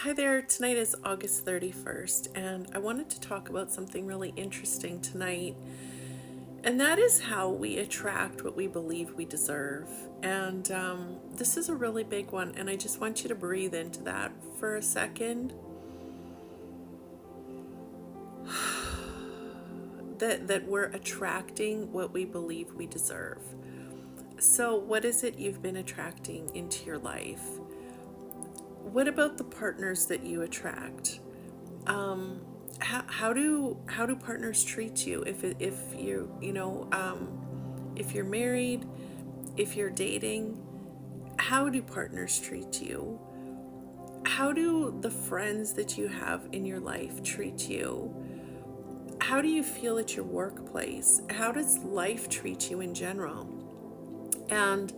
Hi there, tonight is August 31st, and I wanted to talk about something really interesting tonight, and that is how we attract what we believe we deserve. And this is a really big one, and I just want you to breathe into that for a second. That we're attracting what we believe we deserve. So, what is it you've been attracting into your life? What about the partners that you attract? How do partners treat you if you're married, if you're dating? How do partners treat you? How do the friends that you have in your life treat you? How do you feel at your workplace? How does life treat you in general? And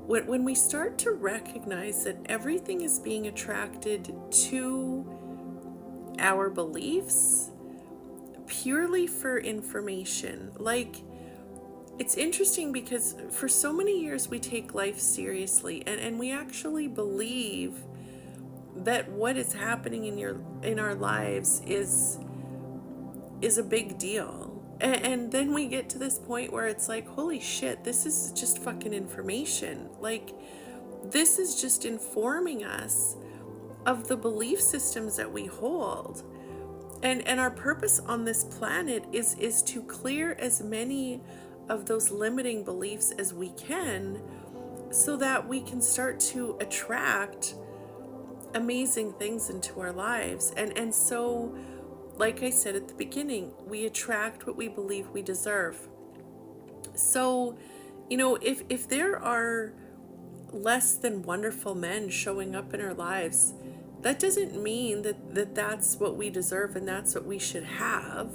when we start to recognize that everything is being attracted to our beliefs purely for information, like, it's interesting because for so many years we take life seriously, and we actually believe that what is happening in our lives is a big deal. And then we get to this point where it's like, holy shit, this is just fucking information. Like, this is just informing us of the belief systems that we hold. And our purpose on this planet is to clear as many of those limiting beliefs as we can, so that we can start to attract amazing things into our lives. And so, like I said at the beginning, we attract what we believe we deserve. So, if there are less than wonderful men showing up in our lives, that doesn't mean that that's what we deserve and that's what we should have.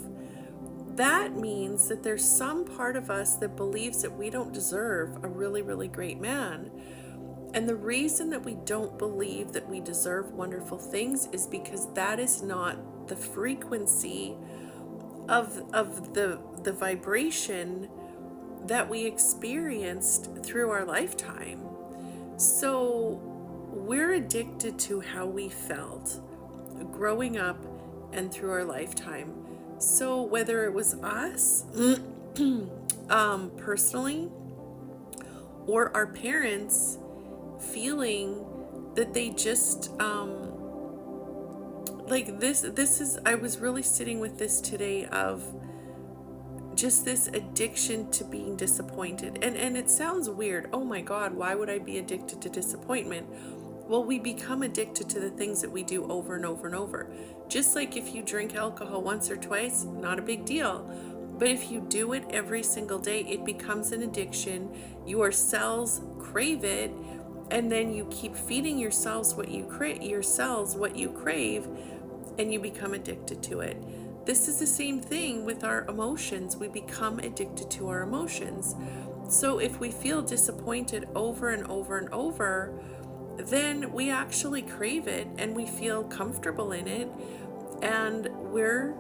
That means that there's some part of us that believes that we don't deserve a really, really great man. And the reason that we don't believe that we deserve wonderful things is because that is not the frequency of the vibration that we experienced through our lifetime. So we're addicted to how we felt growing up and through our lifetime. So whether it was us personally, or our parents feeling that they just like this is I was really sitting with this today, of just this addiction to being disappointed. And it sounds weird. Oh my God, why would I be addicted to disappointment? Well, we become addicted to the things that we do over and over and over. Just like if you drink alcohol once or twice, not a big deal. But if you do it every single day, it becomes an addiction. Your cells crave it, and then you keep feeding yourselves what you crave, and you become addicted to it. This is the same thing with our emotions. We become addicted to our emotions. So if we feel disappointed over and over and over, then we actually crave it and we feel comfortable in it, and we're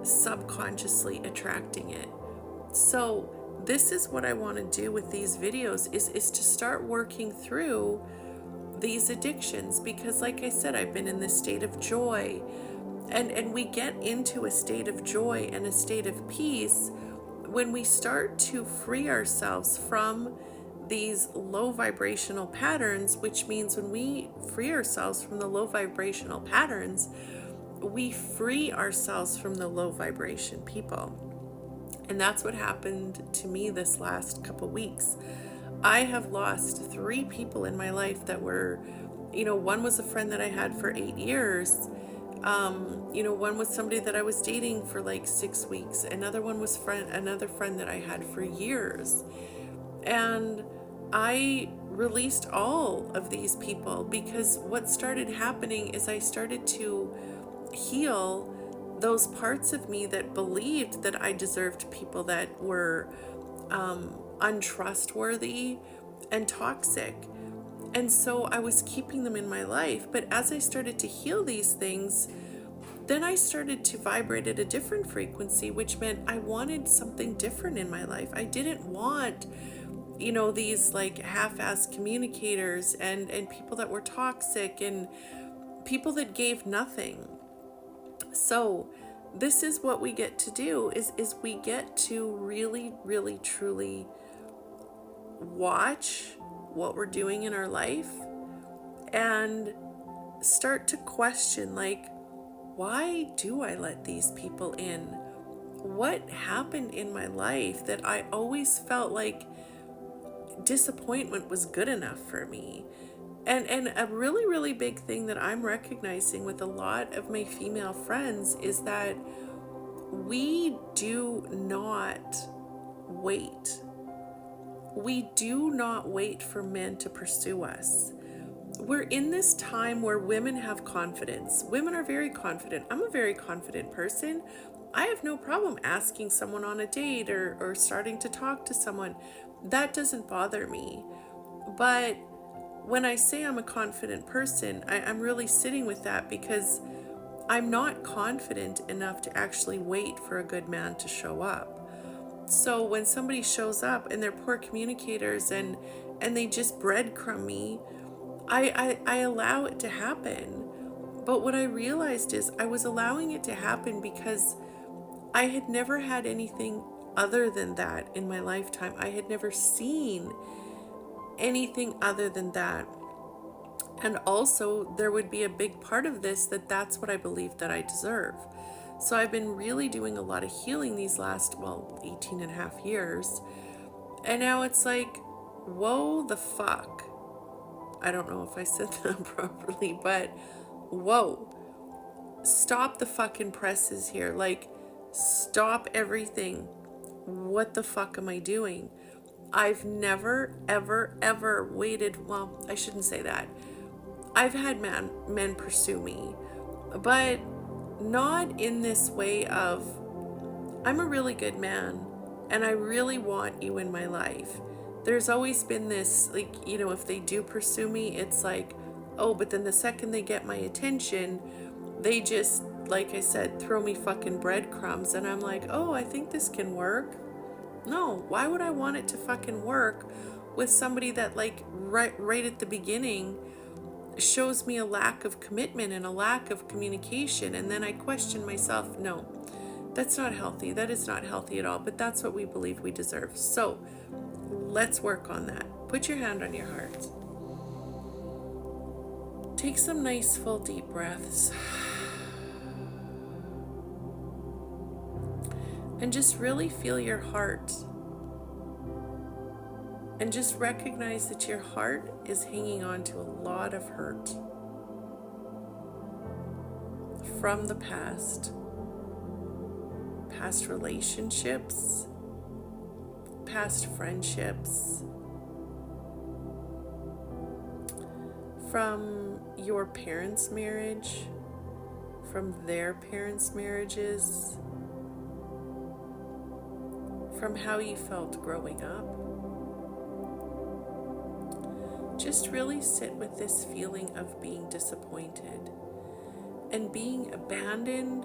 subconsciously attracting it. So this is what I want to do with these videos, is to start working through these addictions, because like I said, I've been in this state of joy, and we get into a state of joy and a state of peace when we start to free ourselves from these low vibrational patterns, which means when we free ourselves from the low vibrational patterns, we free ourselves from the low vibration people. And that's what happened to me this last couple weeks. I have lost 3 people in my life that were, one was a friend that I had for 8 years. One was somebody that I was dating for like 6 weeks. Another one was another friend that I had for years. And I released all of these people, because what started happening is I started to heal those parts of me that believed that I deserved people that were untrustworthy and toxic. And so I was keeping them in my life. But as I started to heal these things, then I started to vibrate at a different frequency, which meant I wanted something different in my life. I didn't want, these like half-assed communicators and people that were toxic. And people that gave nothing. So this is what we get to do is we get to really, really, truly watch what we're doing in our life and start to question, like, why do I let these people in? What happened in my life that I always felt like disappointment was good enough for me? And a really, really big thing that I'm recognizing with a lot of my female friends is that we do not wait. We do not wait for men to pursue us. We're in this time where women have confidence. Women are very confident. I'm a very confident person. I have no problem asking someone on a date or starting to talk to someone. That doesn't bother me. But when I say I'm a confident person, I'm really sitting with that because I'm not confident enough to actually wait for a good man to show up. So when somebody shows up and they're poor communicators and they just breadcrumb me, I allow it to happen. But what I realized is I was allowing it to happen because I had never had anything other than that in my lifetime. I had never seen anything other than that. And also, there would be a big part of this that's what I believe that I deserve. So I've been really doing a lot of healing these last, 18 and a half years. And now it's like, whoa, the fuck. I don't know if I said that properly, but whoa. Stop the fucking presses here. Like, stop everything. What the fuck am I doing? I've never, ever, ever waited. Well, I shouldn't say that. I've had men pursue me, but not in this way of, I'm a really good man and I really want you in my life. There's always been this, like, if they do pursue me, it's like, oh, but then the second they get my attention, they just, like I said, throw me fucking breadcrumbs. And I'm like, oh, I think this can work. No, why would I want it to fucking work with somebody that, like, right at the beginning shows me a lack of commitment and a lack of communication, and then I question myself. No, that's not healthy. That is not healthy at all, but that's what we believe we deserve. So let's work on that. Put your hand on your heart. Take some nice full deep breaths and just really feel your heart. And just recognize that your heart is hanging on to a lot of hurt from the past relationships, past friendships, from your parents' marriage, from their parents' marriages, from how you felt growing up. Just really sit with this feeling of being disappointed and being abandoned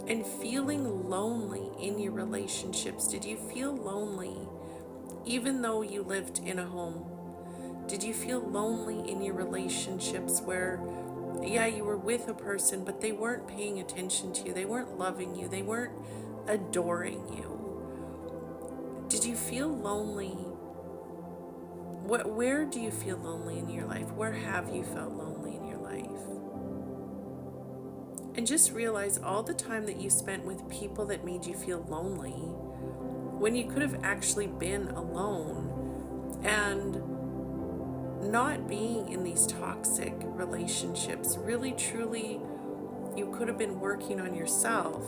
and feeling lonely in your relationships. Did you feel lonely even though you lived in a home? Did you feel lonely in your relationships where, yeah, you were with a person, but they weren't paying attention to you, they weren't loving you, they weren't adoring you? Did you feel lonely? Where do you feel lonely in your life? Where have you felt lonely in your life? And just realize all the time that you spent with people that made you feel lonely, when you could have actually been alone and not being in these toxic relationships. Really, truly, you could have been working on yourself.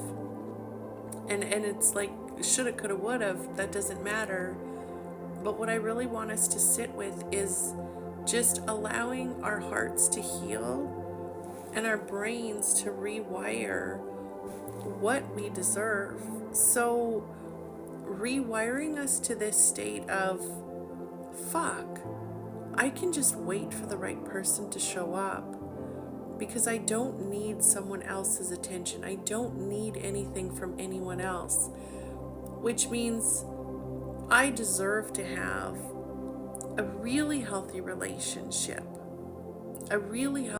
And it's like, shoulda, coulda, woulda, that doesn't matter. But what I really want us to sit with is just allowing our hearts to heal and our brains to rewire what we deserve. So rewiring us to this state of, fuck, I can just wait for the right person to show up because I don't need someone else's attention. I don't need anything from anyone else, which means I deserve to have a really healthy relationship, a really healthy